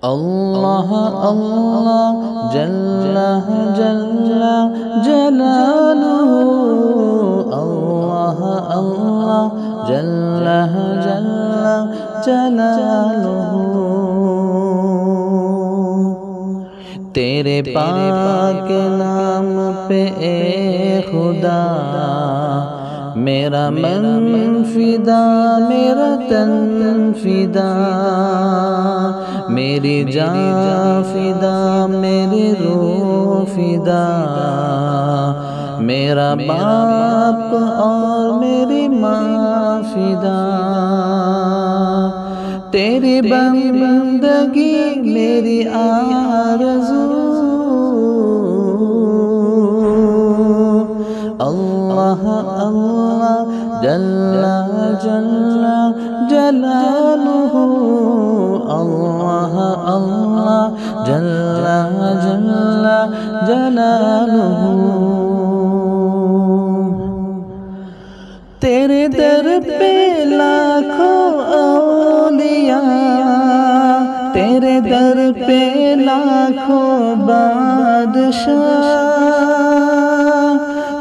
اللہ اللہ جل جل جلالہ، اللہ اللہ جل جل جلالہ۔ تیرے پاک نام پہ اے خدا میرا من فدا، میرا تن فدا، میری جان فدا، میری روح فدا، میرا باپ اور میری ماں فدا۔ تیری بندگی میری آرزو، اللہ اللہ جل جل جلالہ، اللہ اللہ جل جل جلالہ۔ تیرے در پہ لاکھوں اولیاء، تیرے در پہ لاکھوں بادشاہ،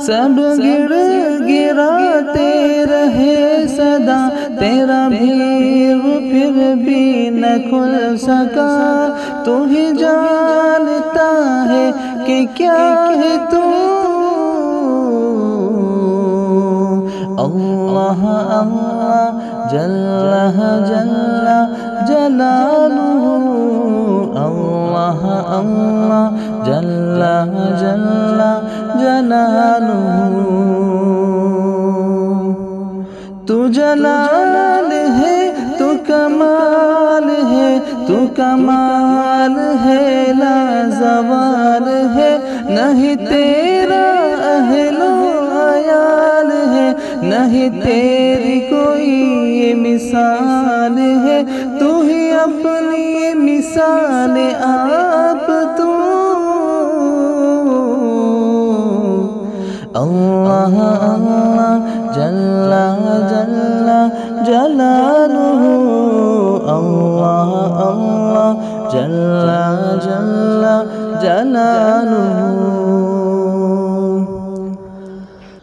سب گر گراتے رہے صدا، تیرا بھی پھر بھی نہ کھل سکا۔ تو ہی جانتا ہے کہ کیا ہے تو، اللہ اللہ جل جل جلالہ، اللہ اللہ جل جل جلالہ۔ تو جلال ہے، تو کمال ہے، تو کمال ہے لا زوال ہے، نہیں تیرا اہل و عیال ہے، نہیں تیری کوئی مثال ہے، تو ہی اپنی مثال آپ تو، اللہ اللہ جل جل جلالہ، اللہ اللہ جل جل جلالہ۔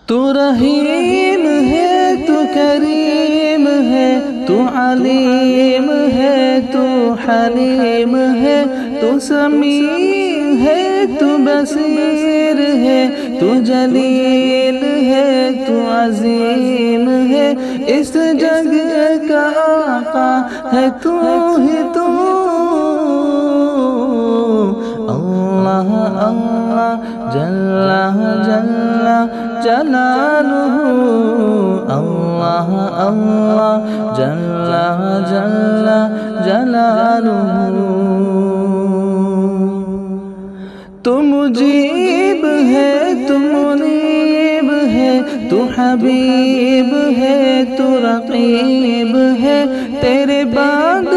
تو رحیم ہے، تو کریم ہے، تو علیم ہے، تو حلیم ہے، تو سمیع ہے، تو بصیر ہے، تو جلیل ہے، تو عظیم ہے، اس جگ کا آقا ہے تو ہی تو، اللہ اللہ جل جل جلالہ، اللہ اللہ جل جل جلالہ۔ تو مجیب ہے، تو منیب ہے، تو حبیب ہے، تو رقیب ہے، تیرے بعد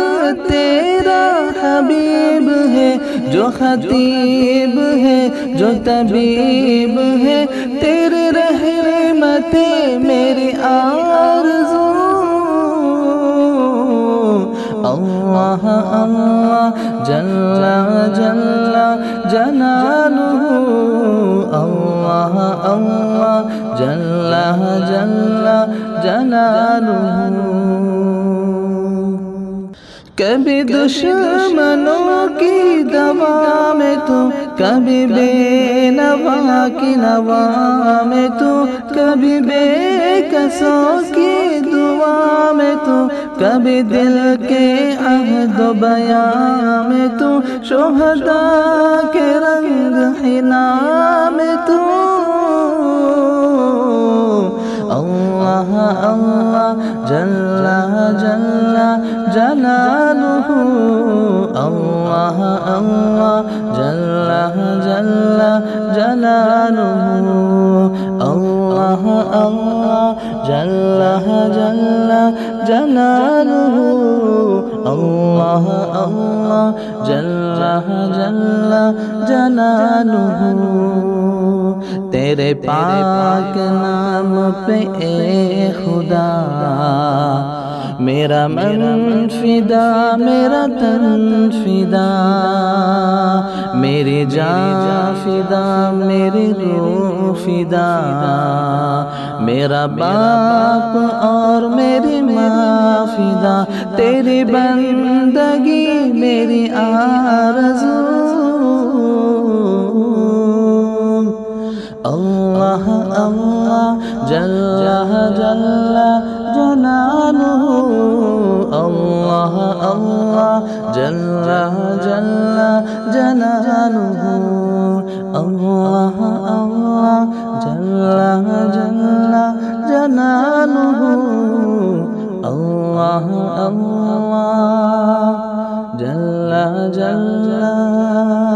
تیرا حبیب ہے، جو خطیب ہے، جو طبیب ہے، تیرے رحمتیں میری آرزو، اللہ اللہ جل جل جلالہ، اللہ اللہ جل جل جلالہ۔ کبھی دشمنوں کی دوا میں تو، کبھی بے نوا کی نوا میں تو، کبھی بے کسوں کی دعا میں تو، کبھی دل کے عہد و بیان میں تو، شہداء کے رنگ حنا میں تو، اللہ اللہ جل جل جلالہ، اللہ اللہ جل جل جلالہ، اللہ اللہ جل جل جلالہ، اللہ اللہ جل جل جلالہ۔ تیرے پاک نام پہ اے خدا میرا من فدا میرا تن فدا میری جان فدا میری روح فدا میرا باپ اور میری ماں فدا تیری بندگی میری آرزو اللہ اللہ جل جل جلالہ اللہ اللہ جل جل جلالہ اللہ اللہ جل جل جلالہ اللہ اللہ جل جل